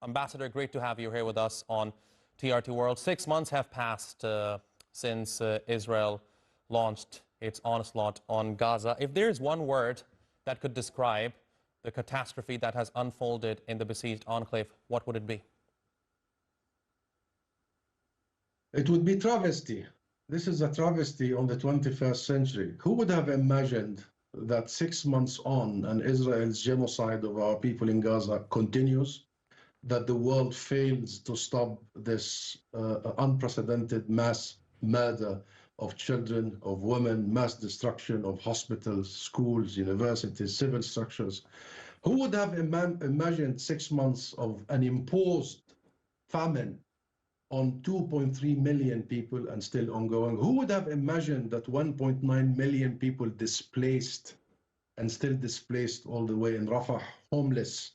Ambassador, great to have you here with us on TRT World. 6 months have passed since Israel launched its onslaught on Gaza. If there is one word that could describe the catastrophe that has unfolded in the besieged enclave, what would it be? It would be travesty. This is a travesty on the 21st century. Who would have imagined that 6 months on and Israel's genocide of our people in Gaza continues, that the world fails to stop this unprecedented mass murder of children, of women, mass destruction of hospitals, schools, universities, civil structures? Who would have imagined 6 months of an imposed famine on 2.3 million people and still ongoing? Who would have imagined that 1.9 million people displaced and still displaced all the way in Rafah, homeless,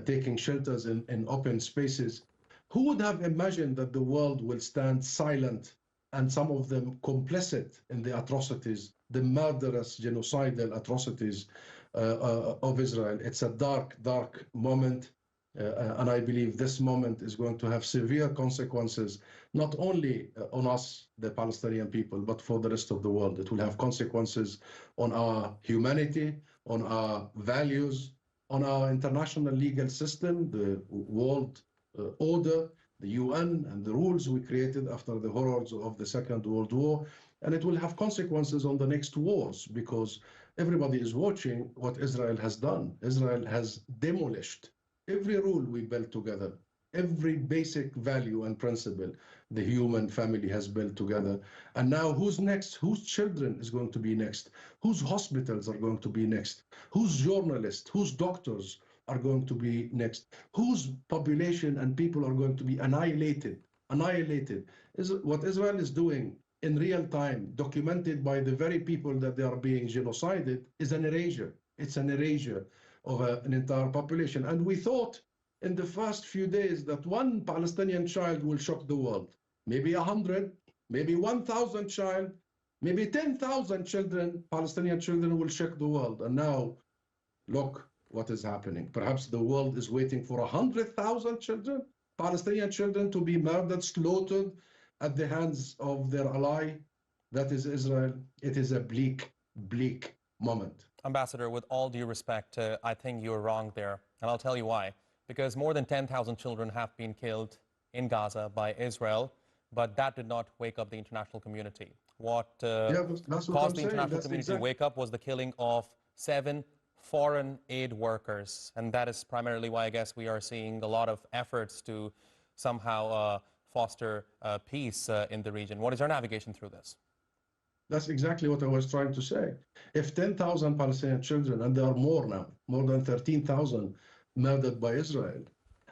taking shelters in open spaces? Who would have imagined that the world will stand silent and some of them complicit in the atrocities, the murderous genocidal atrocities of Israel? It's a dark, dark moment. And I believe this moment is going to have severe consequences, not only on us, the Palestinian people, but for the rest of the world. It will have consequences on our humanity, on our values, on our international legal system, the world order, the UN, and the rules we created after the horrors of the Second World War. And it will have consequences on the next wars, because everybody is watching what Israel has done. Israel has demolished every rule we built together, every basic value and principle the human family has built together. And now who's next? Whose children is going to be next? Whose hospitals are going to be next? Whose journalists, whose doctors are going to be next? Whose population and people are going to be annihilated? What Israel is doing in real time, documented by the very people that they are being genocided, is an erasure. It's an erasure of an entire population. And we thought in the first few days that one Palestinian child will shock the world. Maybe 100, maybe 1,000 child, maybe 10,000 children, Palestinian children, will shock the world. And now, look what is happening. Perhaps the world is waiting for 100,000 children, Palestinian children, to be murdered, slaughtered at the hands of their ally, that is Israel. It is a bleak, bleak moment. Ambassador, with all due respect, I think you're wrong there, and I'll tell you why. Because more than 10,000 children have been killed in Gaza by Israel, but that did not wake up the international community. What caused the international community to wake up was the killing of 7 foreign aid workers, and that is primarily why I guess we are seeing a lot of efforts to somehow foster peace in the region. What is your navigation through this? That's exactly what I was trying to say. If 10,000 Palestinian children, and there are more now, more than 13,000 murdered by Israel,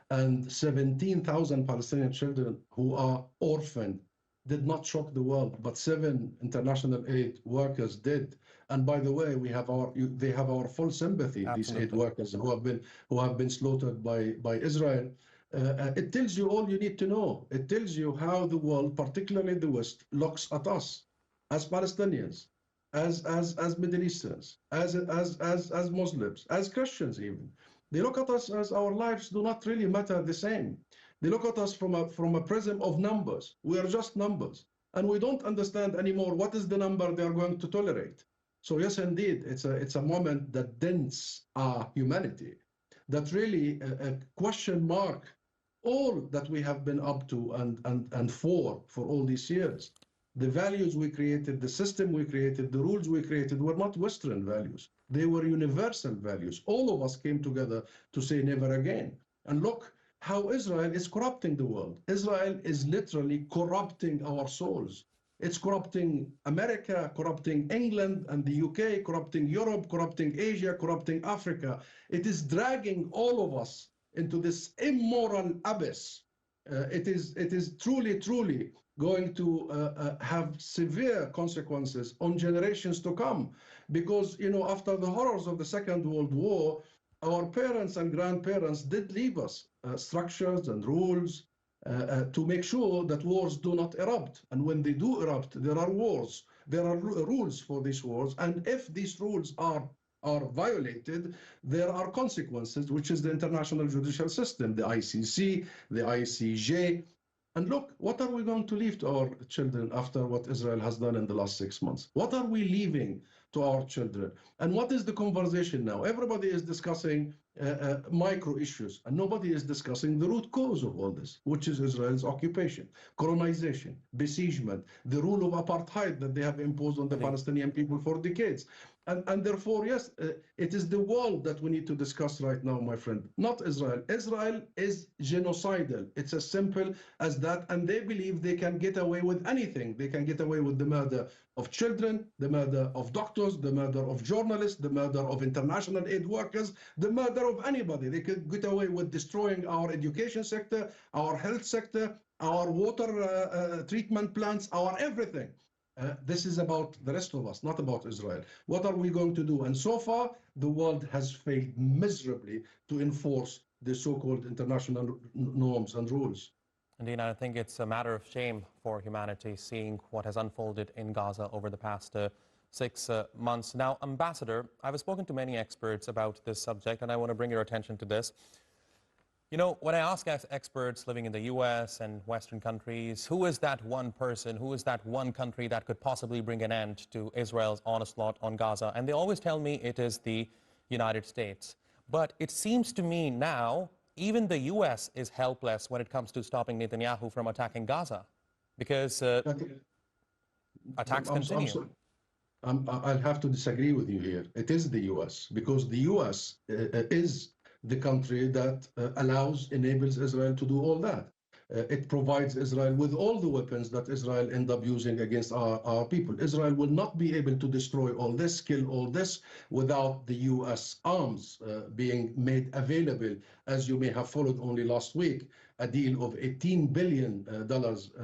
and 17,000 Palestinian children who are orphaned, did not shock the world, but 7 international aid workers did. And by the way, they have our full sympathy. Absolutely. These aid workers who have been slaughtered by Israel. It tells you all you need to know. It tells you how the world, particularly the West, looks at us as Palestinians, as Middle Easterns, as Muslims, as Christians even. They look at us as our lives do not really matter the same. They look at us from a prism of numbers. We are just numbers. And we don't understand anymore what is the number they are going to tolerate. So yes, indeed, it's a moment that dents our humanity, that really question mark all that we have been up to and for all these years. The values we created, the system we created, the rules we created were not Western values. They were universal values. All of us came together to say never again. And look how Israel is corrupting the world. Israel is literally corrupting our souls. It's corrupting America, corrupting England and the UK, corrupting Europe, corrupting Asia, corrupting Africa. It is dragging all of us into this immoral abyss. It is truly going to have severe consequences on generations to come, because after the horrors of the Second World War, our parents and grandparents did leave us structures and rules to make sure that wars do not erupt. And when they do erupt, there are wars. There are rules for these wars, and if these rules are are violated, there are consequences, which is the international judicial system, the ICC, the ICJ. And look, what are we going to leave to our children after what Israel has done in the last 6 months? What are we leaving to our children? And what is the conversation now? Everybody is discussing micro issues, and nobody is discussing the root cause of all this, which is Israel's occupation, colonization, besiegement, the rule of apartheid that they have imposed on the Palestinian people for decades. And therefore, yes, it is the world that we need to discuss right now, my friend, not Israel. Israel is genocidal. It's as simple as that. And they believe they can get away with anything. They can get away with the murder of children, the murder of doctors, the murder of journalists, the murder of international aid workers, the murder of anybody. They could get away with destroying our education sector, our health sector, our water treatment plants, our everything. This is about the rest of us, not about Israel. What are we going to do? And so far, the world has failed miserably to enforce the so-called international norms and rules. Indeed, I think it's a matter of shame for humanity seeing what has unfolded in Gaza over the past 6 months. Now, Ambassador, I've spoken to many experts about this subject, and I want to bring your attention to this. You know, when I ask experts living in the US and Western countries, who is that one person, who is that one country that could possibly bring an end to Israel's onslaught on Gaza? And they always tell me it is the United States. But it seems to me now, even the US is helpless when it comes to stopping Netanyahu from attacking Gaza, because attacks continue. I'll have to disagree with you here. It is the US, because the US is the country that enables Israel to do all that. It provides Israel with all the weapons that Israel end up using against our people. Israel will not be able to destroy all this, kill all this, without the US arms being made available. As you may have followed only last week, a deal of $18 billion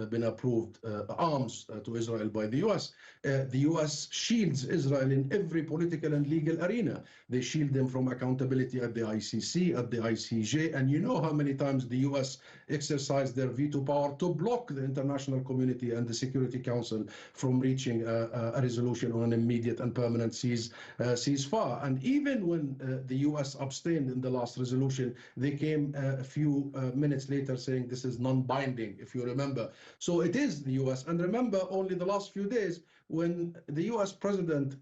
been approved, arms to Israel by the US. The US shields Israel in every political and legal arena. They shield them from accountability at the ICC, at the ICJ, and you know how many times the US exercised their veto power to block the international community and the Security Council from reaching a resolution on an immediate and permanent ceasefire. And even when the US abstained in the last resolution, they came a few minutes later saying this is non-binding, if you remember. So it is the US. And remember, only the last few days, when the US president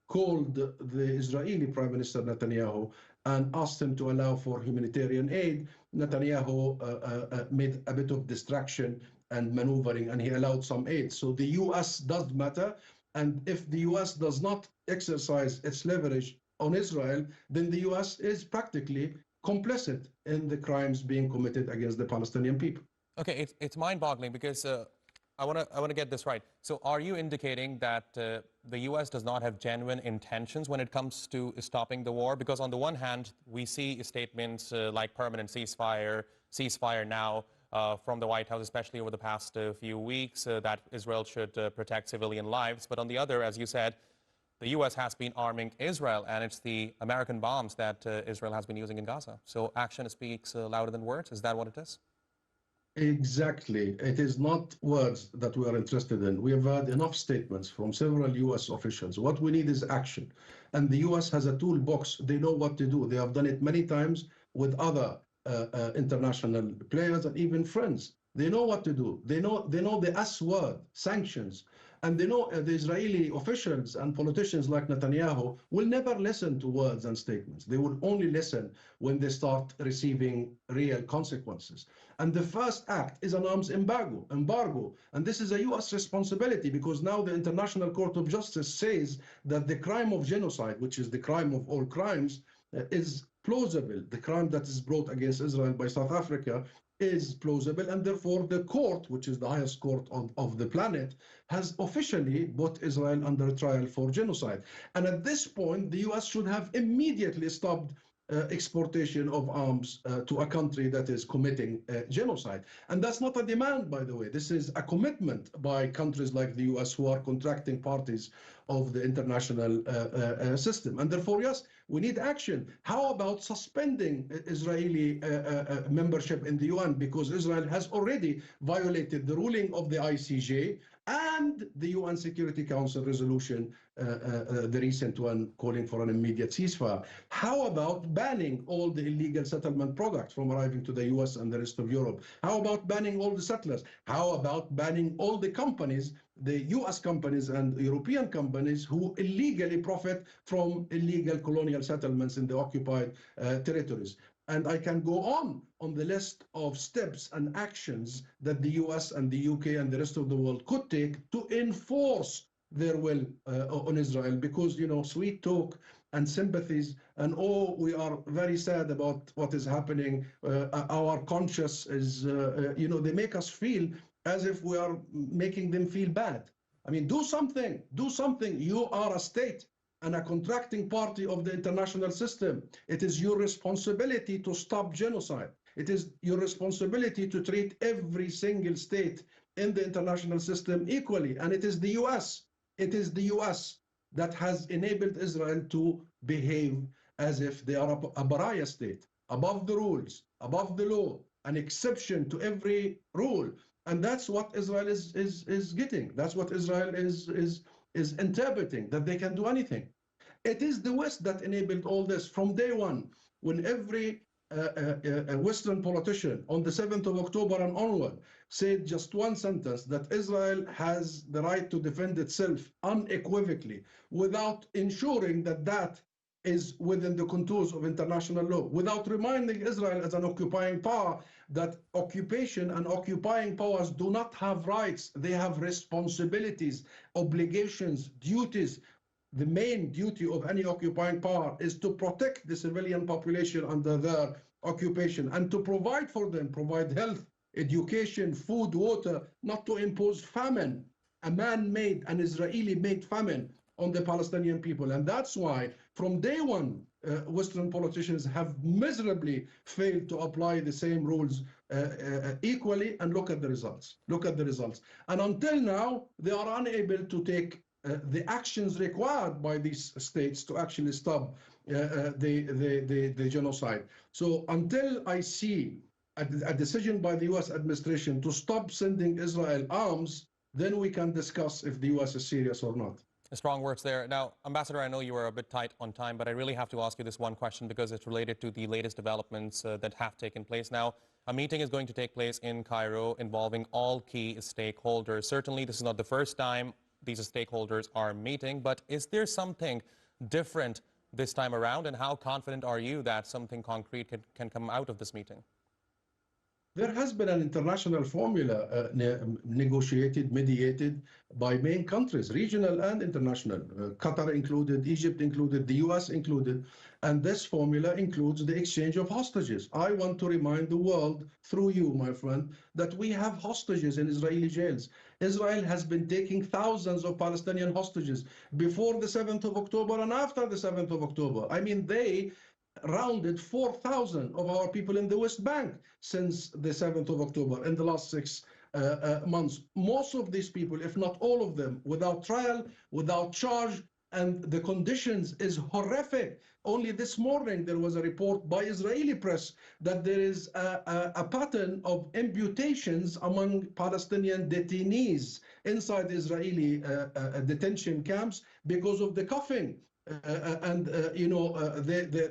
called the Israeli Prime Minister Netanyahu and asked him to allow for humanitarian aid, Netanyahu made a bit of distraction and maneuvering, and he allowed some aid. So the US does matter. And if the US does not exercise its leverage on Israel, then the US is practically complicit in the crimes being committed against the Palestinian people. Okay, it's mind-boggling, because I want to get this right. So are you indicating that the US does not have genuine intentions when it comes to stopping the war? Because on the one hand, we see statements like permanent ceasefire now from the White House, especially over the past few weeks, that Israel should protect civilian lives. But on the other, as you said, the US has been arming Israel, and it's the American bombs that Israel has been using in Gaza. So action speaks louder than words. Is that what it is? Exactly. It is not words that we are interested in. We have had enough statements from several US officials. What we need is action. And the US has a toolbox. They know what to do. They have done it many times with other international players and even friends. They know what to do. They know the S word, sanctions. And they know the Israeli officials and politicians like Netanyahu will never listen to words and statements. They will only listen when they start receiving real consequences. And the first act is an arms embargo. And this is a US responsibility, because now the International Court of Justice says that the crime of genocide, which is the crime of all crimes, is plausible. The crime that is brought against Israel by South Africa is plausible, and therefore the court, which is the highest court of the planet, has officially put Israel under trial for genocide. And at this point, the US should have immediately stopped exportation of arms to a country that is committing genocide. And that's not a demand, by the way. This is a commitment by countries like the US, who are contracting parties of the international system. And therefore, yes, we need action. How about suspending Israeli membership in the UN? Because Israel has already violated the ruling of the ICJ and the UN Security Council resolution, the recent one calling for an immediate ceasefire. How about banning all the illegal settlement products from arriving to the US and the rest of Europe? How about banning all the settlers? How about banning all the companies, the US companies and European companies who illegally profit from illegal colonial settlements in the occupied territories? And I can go on the list of steps and actions that the US and the UK and the rest of the world could take to enforce their will on Israel, because, you know, sweet talk and sympathies and we are very sad about what is happening. Our conscience is, you know, they make us feel as if we are making them feel bad. I mean, do something, do something. You are a state and a contracting party of the international system. It is your responsibility to stop genocide. It is your responsibility to treat every single state in the international system equally. And it is the US, that has enabled Israel to behave as if they are a pariah state, above the rules, above the law, an exception to every rule. And that's what Israel is getting. That's what Israel is interpreting, that they can do anything. It is the West that enabled all this from day one, when every Western politician on the 7th of October and onward said just one sentence, that Israel has the right to defend itself unequivocally, without ensuring that that is within the contours of international law, without reminding Israel as an occupying power that occupation and occupying powers do not have rights, they have responsibilities, obligations, duties. The main duty of any occupying power is to protect the civilian population under their occupation and to provide for them, provide health, education, food, water, not to impose famine, a man-made, an Israeli-made famine on the Palestinian people. And that's why from day one, Western politicians have miserably failed to apply the same rules equally, and look at the results. Look at the results. And until now, they are unable to take the actions required by these states to actually stop the genocide. So until I see a decision by the US administration to stop sending Israel arms, then we can discuss if the US is serious or not. Strong words there. Now, Ambassador, I know you were a bit tight on time, but I really have to ask you this one question because it's related to the latest developments that have taken place. Now, a meeting is going to take place in Cairo involving all key stakeholders. Certainly, this is not the first time these stakeholders are meeting, but is there something different this time around, and how confident are you that something concrete can come out of this meeting? There has been an international formula negotiated, mediated by main countries, regional and international, Qatar included, Egypt included, the US included, and this formula includes the exchange of hostages. I want to remind the world, through you, my friend, that we have hostages in Israeli jails. Israel has been taking thousands of Palestinian hostages before the 7th of October and after the 7th of October. I mean, they rounded 4,000 of our people in the West Bank since the 7th of October in the last 6 months. Most of these people, if not all of them, without trial, without charge, and the conditions is horrific. Only this morning there was a report by Israeli press that there is a pattern of amputations among Palestinian detainees inside Israeli detention camps because of the cuffing.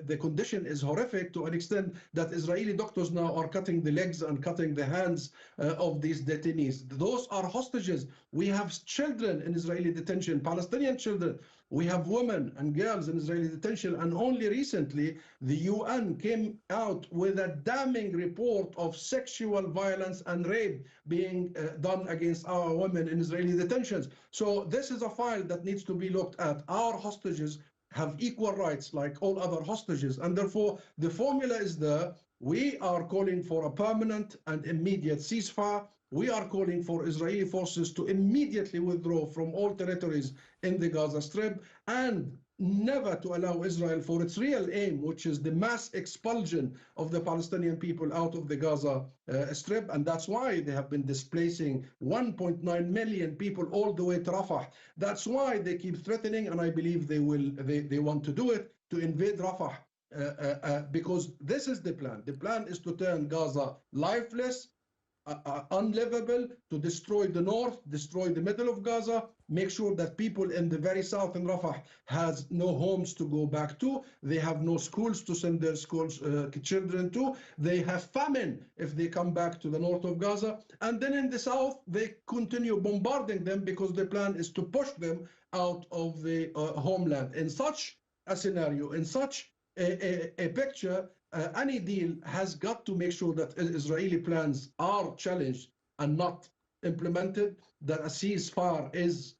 The condition is horrific to an extent that Israeli doctors now are cutting the legs and cutting the hands of these detainees. Those are hostages. We have children in Israeli detention, Palestinian children. We have women and girls in Israeli detention. And only recently, the UN came out with a damning report of sexual violence and rape being done against our women in Israeli detentions. So this is a file that needs to be looked at. Our hostages have equal rights like all other hostages, and therefore the formula is there. We are calling for a permanent and immediate ceasefire. We are calling for Israeli forces to immediately withdraw from all territories in the Gaza Strip and never to allow Israel for its real aim, which is the mass expulsion of the Palestinian people out of the Gaza Strip. And that's why they have been displacing 1.9 million people all the way to Rafah. That's why they keep threatening, and I believe they want to do it, to invade Rafah. Because this is the plan. The plan is to turn Gaza lifeless, unlivable, to destroy the north, destroy the middle of Gaza, make sure that people in the very south in Rafah has no homes to go back to, they have no schools to send their children to, they have famine if they come back to the north of Gaza, and then in the south they continue bombarding them because the plan is to push them out of the homeland. In such a scenario, in such a picture, any deal has got to make sure that Israeli plans are challenged and not implemented, that a ceasefire is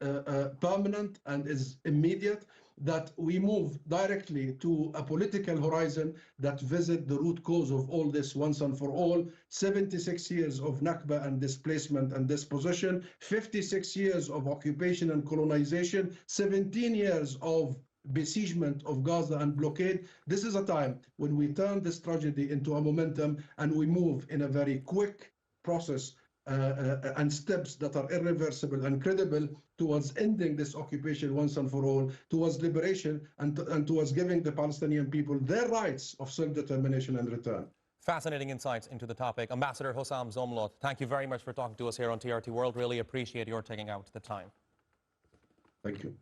permanent and is immediate, that we move directly to a political horizon that visit the root cause of all this once and for all. 76 years of Nakba and displacement and dispossession, 56 years of occupation and colonization, 17 years of besiegement of Gaza and blockade. This is a time when we turn this tragedy into a momentum and we move in a very quick process and steps that are irreversible and credible towards ending this occupation once and for all, towards liberation and towards giving the Palestinian people their rights of self-determination and return. Fascinating insights into the topic. Ambassador Husam Zomlot, thank you very much for talking to us here on TRT World. Really appreciate your taking out the time. Thank you.